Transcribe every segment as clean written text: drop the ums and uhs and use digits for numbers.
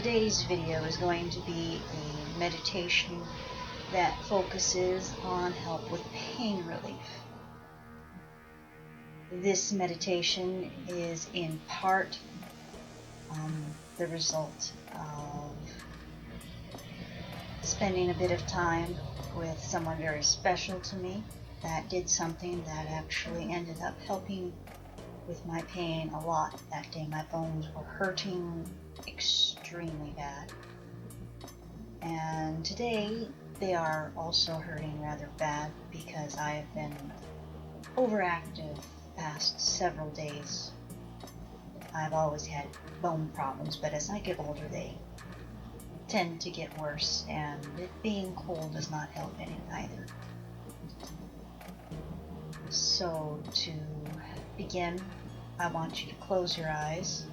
Today's video is going to be a meditation that focuses on help with pain relief. This meditation is in part the result of spending a bit of time with someone very special to me that did something that actually ended up helping with my pain a lot that day. My bones were hurting extremely bad, and today they are also hurting rather bad because I have been overactive the past several days. I've always had bone problems, but as I get older they tend to get worse, and it being cold does not help any either. So to begin, I want you to close your eyes,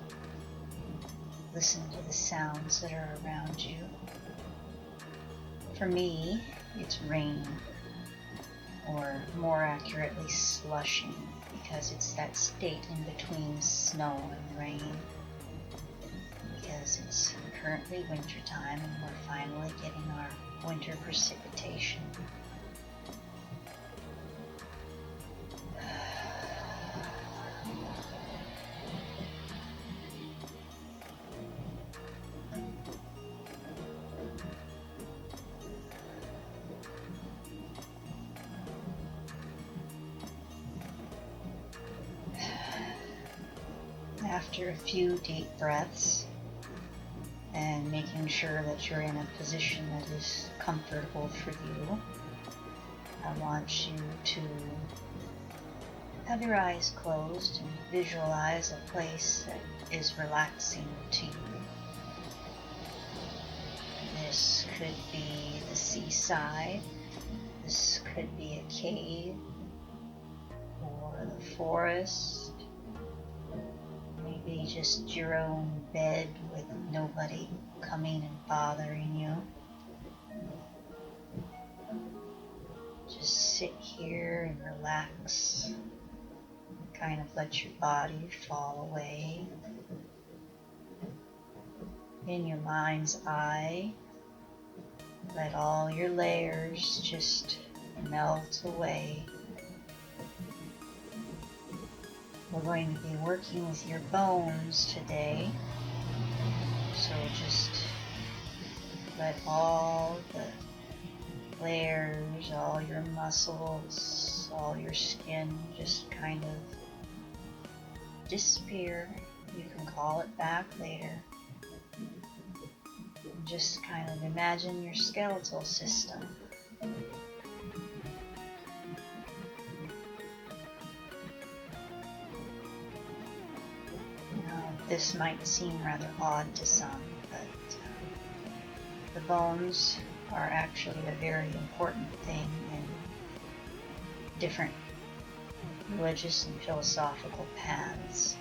listen to the sounds that are around you. For me, it's rain, or more accurately slushing, because it's that state in between snow and rain, because it's currently winter time and we're finally getting our winter precipitation. After a few deep breaths and making sure that you're in a position that is comfortable for you, I want you to have your eyes closed and visualize a place that is relaxing to you. This could be the seaside, this could be a cave, or the forest. Maybe just your own bed with nobody coming and bothering you. Just sit here and relax. Kind of let your body fall away. In your mind's eye, let all your layers just melt away. We're going to be working with your bones today, so just let all the layers, all your muscles, all your skin just kind of disappear. You can call it back later. Just kind of imagine your skeletal system. This might seem rather odd to some, but the bones are actually a very important thing in different religious and philosophical paths.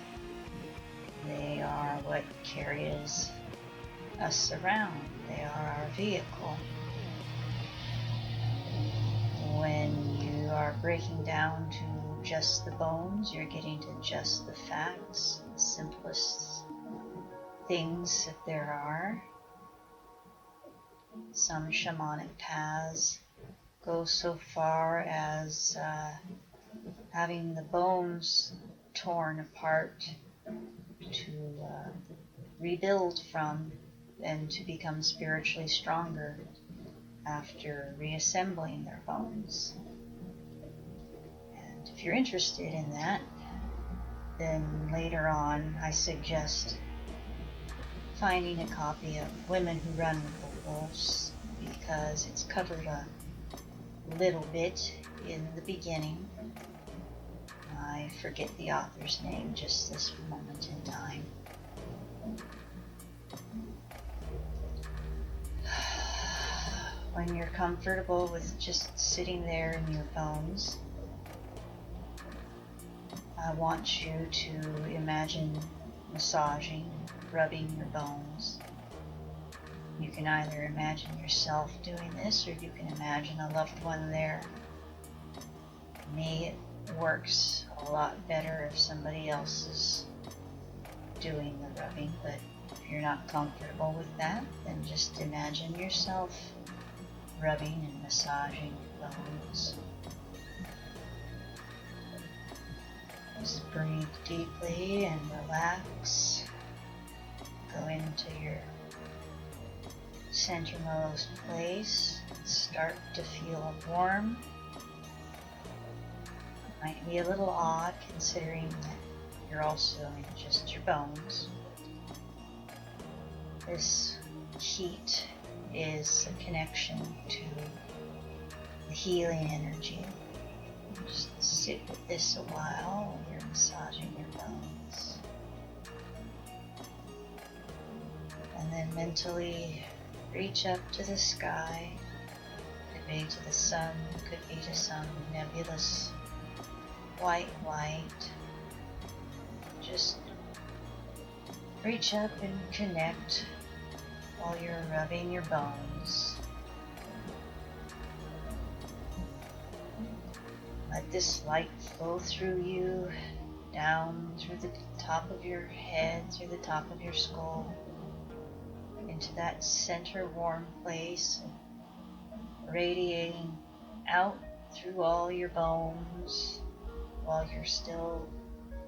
They are what carries us around. They are our vehicle. When you are breaking down to just the bones, you're getting to just the facts, the simplest things that there are. Some shamanic paths go so far as having the bones torn apart to rebuild from and to become spiritually stronger after reassembling their bones. If you're interested in that, then later on I suggest finding a copy of Women Who Run with the Wolves, because it's covered a little bit in the beginning. I forget the author's name just this moment in time. When you're comfortable with just sitting there in your bones, I want you to imagine massaging, rubbing your bones. You can either imagine yourself doing this, or you can imagine a loved one there. For me, it works a lot better if somebody else is doing the rubbing, but if If you're not comfortable with that, then just imagine yourself rubbing and massaging your bones. Just breathe deeply and relax. Go into your centermost place. Start to feel warm. It might be a little odd considering that you're also in just your bones. This heat is a connection to the healing energy. Just sit with this a while while you're massaging your bones. And then mentally reach up to the sky. Could be to the sun, could be to some nebulous white light. Just reach up and connect while you're rubbing your bones. Let this light flow through you, down through the top of your head, through the top of your skull, into that center warm place, radiating out through all your bones while you're still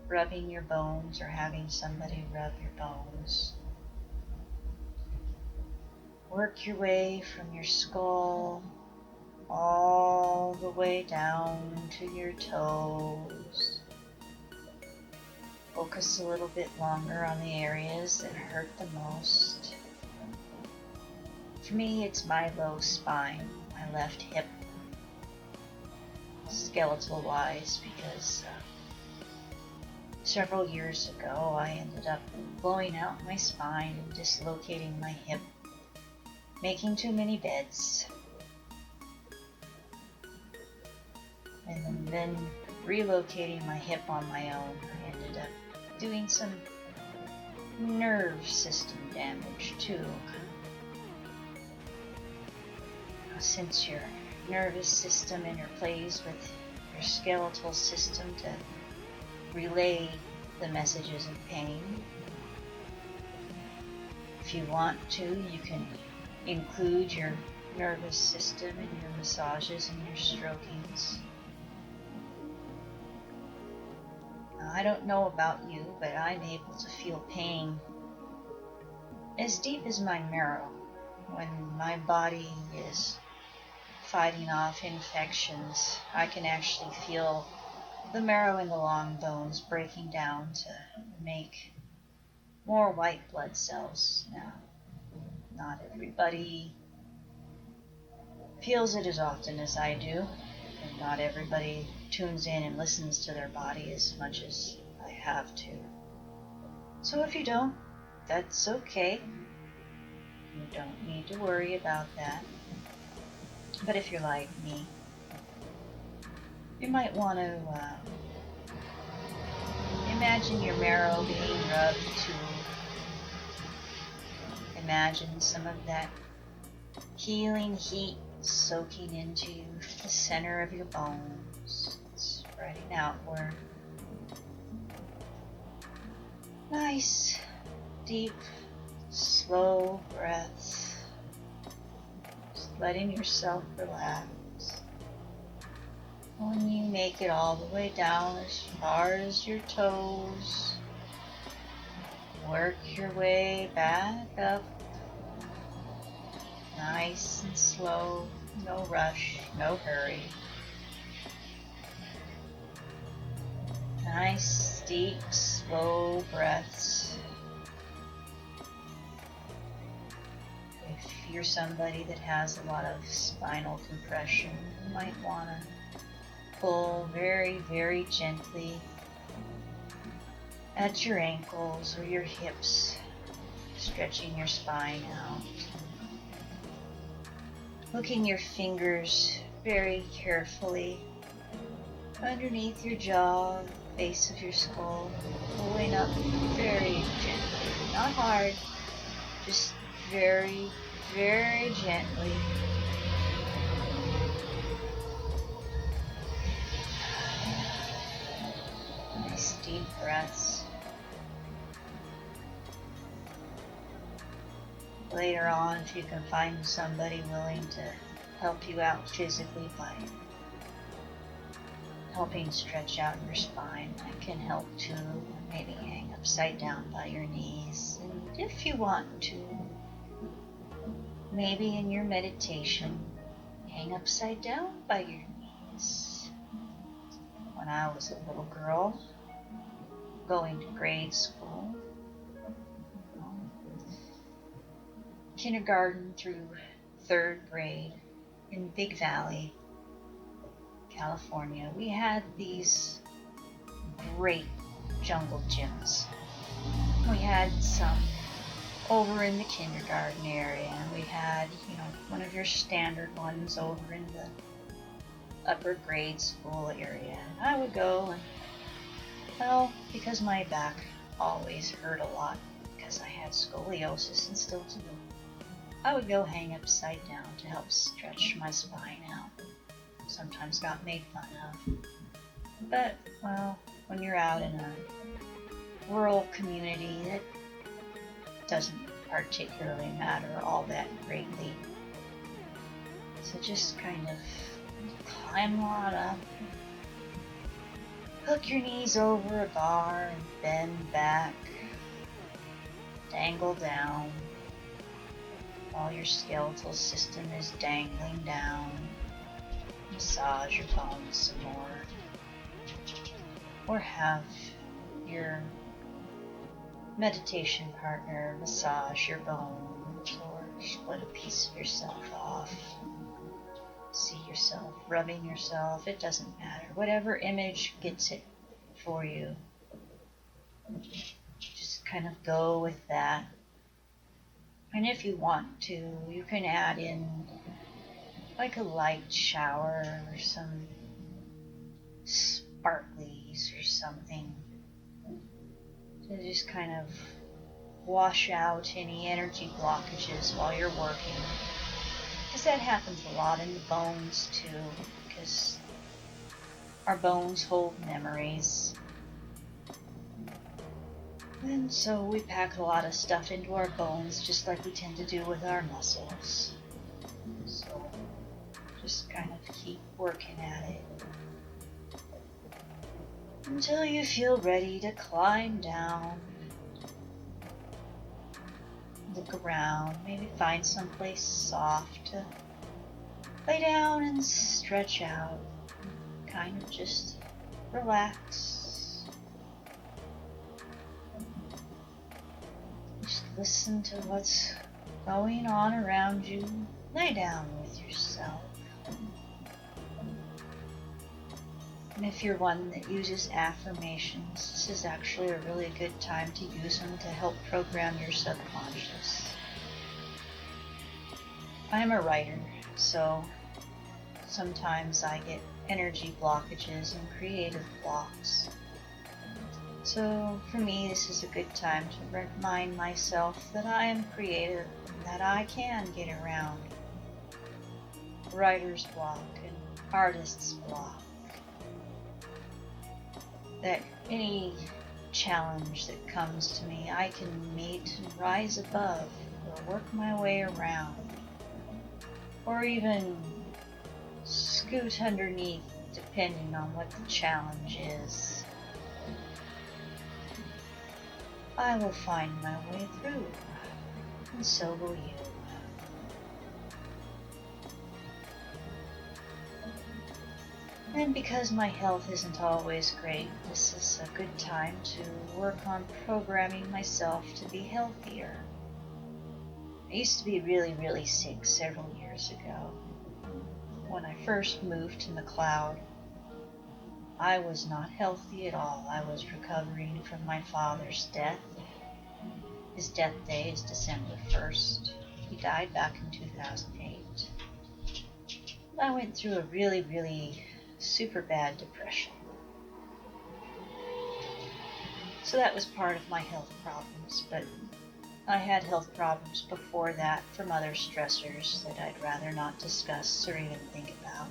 rubbing your bones or having somebody rub your bones. Work your way from your skull all the way down to your toes. Focus a little bit longer on the areas that hurt the most. For me, it's my low spine, my left hip, skeletal wise, because several years ago I ended up blowing out my spine and dislocating my hip, making too many beds, and then relocating my hip on my own. I ended up doing some nerve system damage too. Since your nervous system interplays with your skeletal system to relay the messages of pain, if you want to, you can include your nervous system in your massages and your strokings. Now, I don't know about you, but I'm able to feel pain as deep as my marrow when my body is fighting off infections. I can actually feel the marrow in the long bones breaking down to make more white blood cells. Now, not everybody feels it as often as I do, and not everybody tunes in and listens to their body as much as I have to. So if you don't, that's okay. You don't need to worry about that. But if you're like me, you might want to imagine your marrow being rubbed too. Imagine some of that healing heat soaking into the center of your bones, spreading outward. Nice, deep, slow breaths. Letting yourself relax. When you make it all the way down as far as your toes, work your way back up. Nice and slow, no rush, no hurry. Nice, deep, slow breaths. If you're somebody that has a lot of spinal compression, you might want to pull very, very gently at your ankles or your hips, stretching your spine out. Hooking your fingers very carefully underneath your jaw, base of your skull, pulling up very gently, not hard, just very, very gently. Nice deep breaths. later on if you can find somebody willing to help you out physically by helping stretch out your spine. That can help too. Maybe hang upside down by your knees. And if you want to, maybe in your meditation, hang upside down by your knees. When I was a little girl, going to grade school, kindergarten through 3rd grade in Big Valley, California, we had these great jungle gyms. We had some over in the kindergarten area, and we had, one of your standard ones over in the upper grade school area. And I would go and, well, because my back always hurt a lot because I had scoliosis and still do, I would go hang upside down to help stretch my spine out. Sometimes got made fun of. But, well, when you're out in a rural community, it doesn't particularly matter all that greatly. So just kind of climb on up, hook your knees over a bar and bend back, dangle down while your skeletal system is dangling down. Massage your bones some more, or have your meditation partner massage your bones, or split a piece of yourself off. See yourself rubbing yourself, it doesn't matter. Whatever image gets it for you, just kind of go with that. And if you want to, you can add in like a light shower or some sparklies or something to just kind of wash out any energy blockages while you're working. Because that happens a lot in the bones too, because our bones hold memories. And so we pack a lot of stuff into our bones, just like we tend to do with our muscles. So just kind of keep working at it until you feel ready to climb down. Look around, maybe find someplace soft to lay down and stretch out. Kind of just relax. Just listen to what's going on around you. Lay down with yourself. And if you're one that uses affirmations, this is actually a really good time to use them to help program your subconscious. I'm a writer, so sometimes I get energy blockages and creative blocks. So for me, this is a good time to remind myself that I am creative and that I can get around writer's block and artist's block. That any challenge that comes to me, I can meet and rise above, or work my way around, or even scoot underneath, depending on what the challenge is. I will find my way through, and so will you. And because my health isn't always great, this is a good time to work on programming myself to be healthier. I used to be really, really sick several years ago. When I first moved to McCloud, I was not healthy at all. I was recovering from my father's death. His death day is December 1st. He died back in 2008. I went through a really, really super bad depression. So that was part of my health problems, but I had health problems before that from other stressors that I'd rather not discuss or even think about.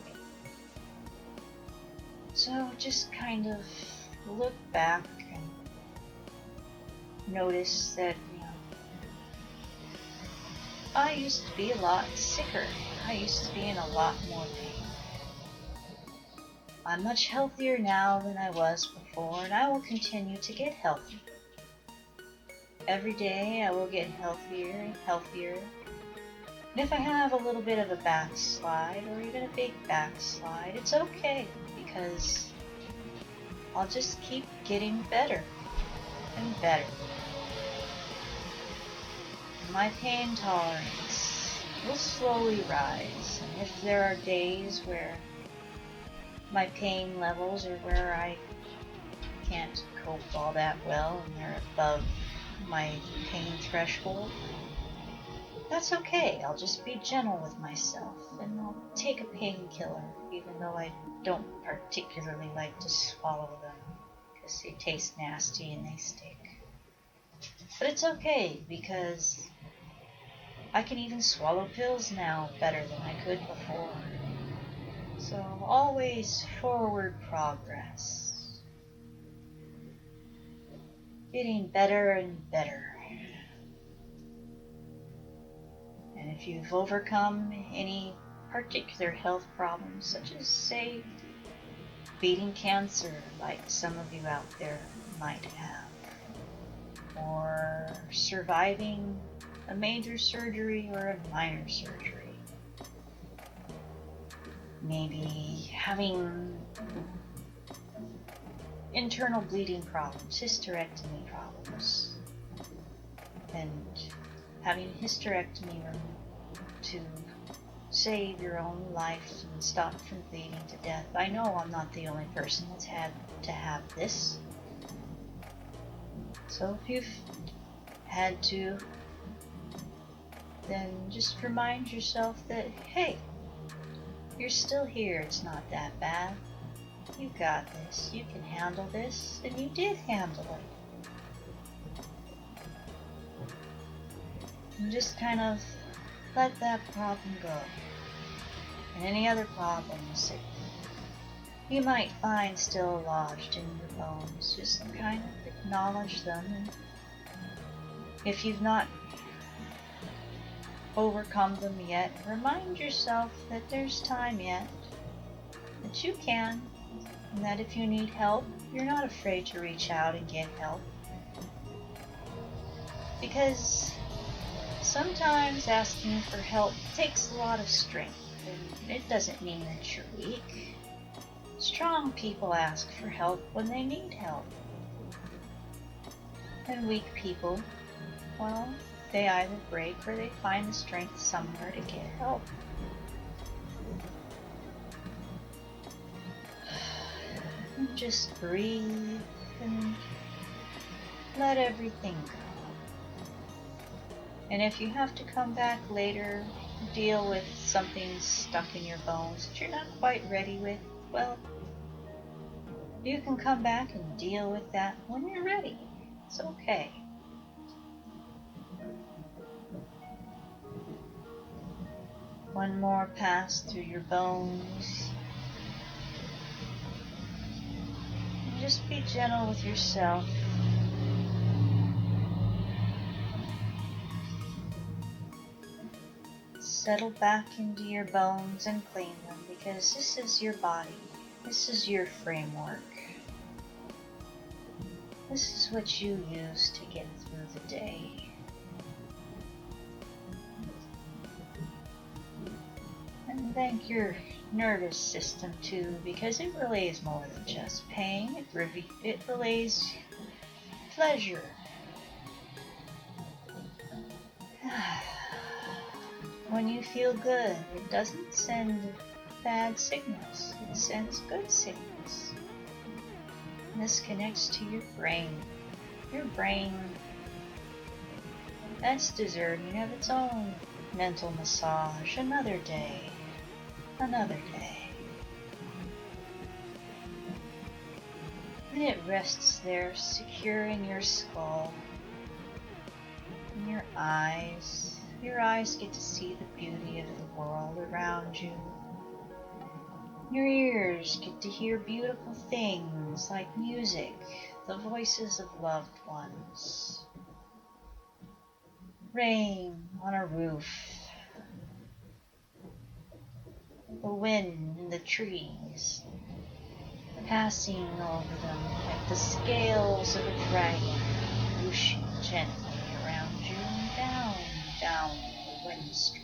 So just kind of look back and notice that, I used to be a lot sicker. I used to be in a lot more pain. I'm much healthier now than I was before, and I will continue to get healthy. Every day I will get healthier and healthier. And if I have a little bit of a backslide, or even a big backslide, it's okay, because I'll just keep getting better and better. My pain tolerance will slowly rise, and if there are days where my pain levels are where I can't cope all that well and they're above my pain threshold, that's okay. I'll just be gentle with myself, and I'll take a painkiller, even though I don't particularly like to swallow them because they taste nasty and they stick. But it's okay, because I can even swallow pills now better than I could before. So always forward progress. Getting better and better. And if you've overcome any particular health problems, such as, say, beating cancer, like some of you out there might have, or surviving a major surgery or a minor surgery, maybe having internal bleeding problems, hysterectomy problems, and having a hysterectomy to save your own life and stop from bleeding to death. I know I'm not the only person that's had to have this. So if you've had to, then just remind yourself that, hey, you're still here. It's not that bad. You got this. You can handle this. And you did handle it. And just kind of let that problem go. And any other problems that you might find still lodged in your bones, just kind of acknowledge them. And if you've not overcome them yet, remind yourself that there's time yet, that you can, and that if you need help, you're not afraid to reach out and get help. Because sometimes asking for help takes a lot of strength, and it doesn't mean that you're weak. Strong people ask for help when they need help. And weak people, well, they either break or they find the strength somewhere to get help. And just breathe and let everything go. And if you have to come back later, deal with something stuck in your bones that you're not quite ready with, well, you can come back and deal with that when you're ready. It's okay. One more pass through your bones. And just be gentle with yourself. Settle back into your bones and clean them, because this is your body. This is your framework. This is what you use to get through the day. And thank your nervous system too, because it relays more than just pain. It relays pleasure. When you feel good, it doesn't send bad signals. It sends good signals. And this connects to your brain. Your brain, that's deserving of its own mental massage. Another day. Another day. And it rests there, secure in your skull. In your eyes. Your eyes get to see the beauty of the world around you. Your ears get to hear beautiful things like music, the voices of loved ones. Rain on a roof. The wind in the trees, passing over them like the scales of a dragon, whooshing gently around you and down the wind stream.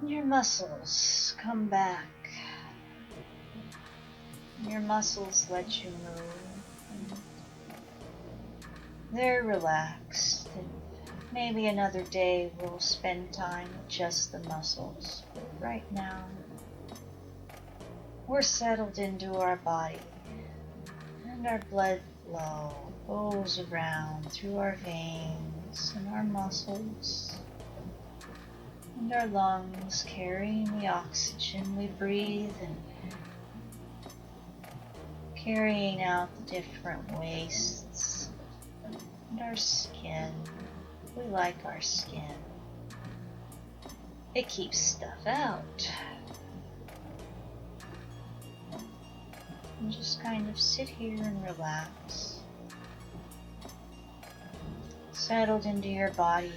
Your muscles come back. Your muscles let you move. They're relaxed. And maybe another day we'll spend time with just the muscles. But right now, we're settled into our body. And our blood flow goes around through our veins and our muscles. And our lungs carrying the oxygen we breathe and carrying out the different wastes. And our skin, we like our skin. It keeps stuff out. And just kind of sit here and relax. Settled into your body.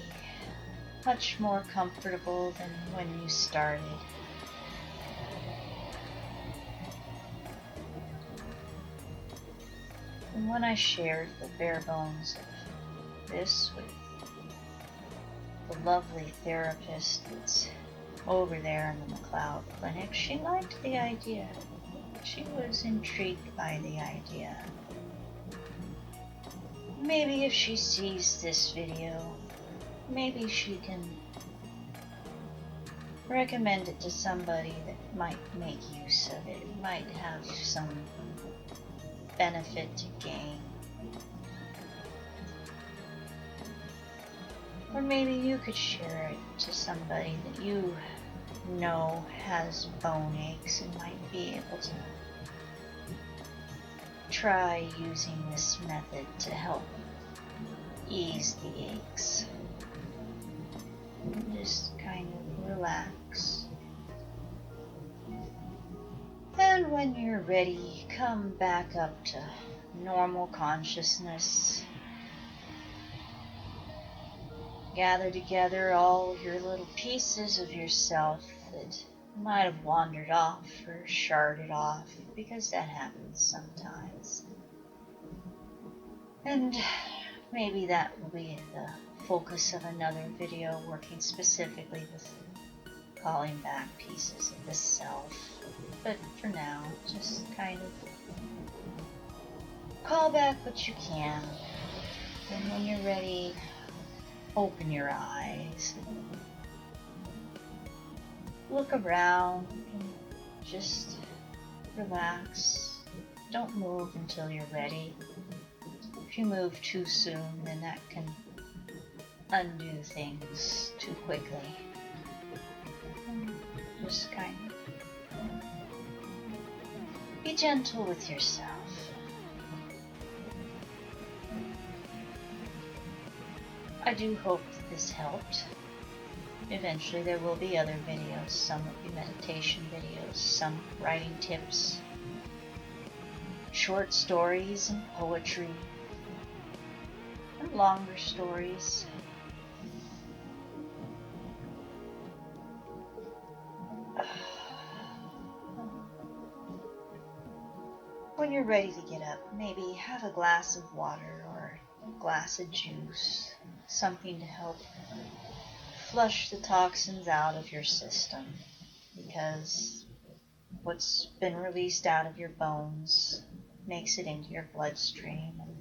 Much more comfortable than when you started. And when I shared the bare bones of this with the lovely therapist that's over there in the McCloud clinic, she liked the idea. She was intrigued by the idea. Maybe if she sees this video, maybe she can recommend it to somebody that might make use of it, might have some benefit to gain. Or maybe you could share it to somebody that you know has bone aches and might be able to try using this method to help ease the aches. Just kind of relax. And when you're ready, come back up to normal consciousness. Gather together all your little pieces of yourself that might have wandered off or sharded off, because that happens sometimes. And maybe that will be the focus of another video working specifically with calling back pieces of the self. But for now, just kind of call back what you can. And when you're ready, open your eyes. Look around and just relax. Don't move until you're ready. If you move too soon, then that can undo things too quickly. Just kind of be gentle with yourself. I do hope that this helped. Eventually there will be other videos. Some will be meditation videos, some writing tips, short stories and poetry, and longer stories. When you're ready to get up, maybe have a glass of water or a glass of juice, something to help flush the toxins out of your system, because what's been released out of your bones makes it into your bloodstream, and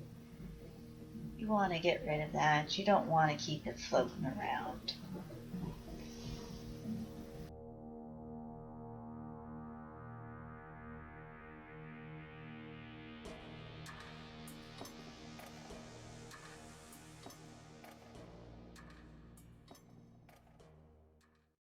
you want to get rid of that. You don't want to keep it floating around.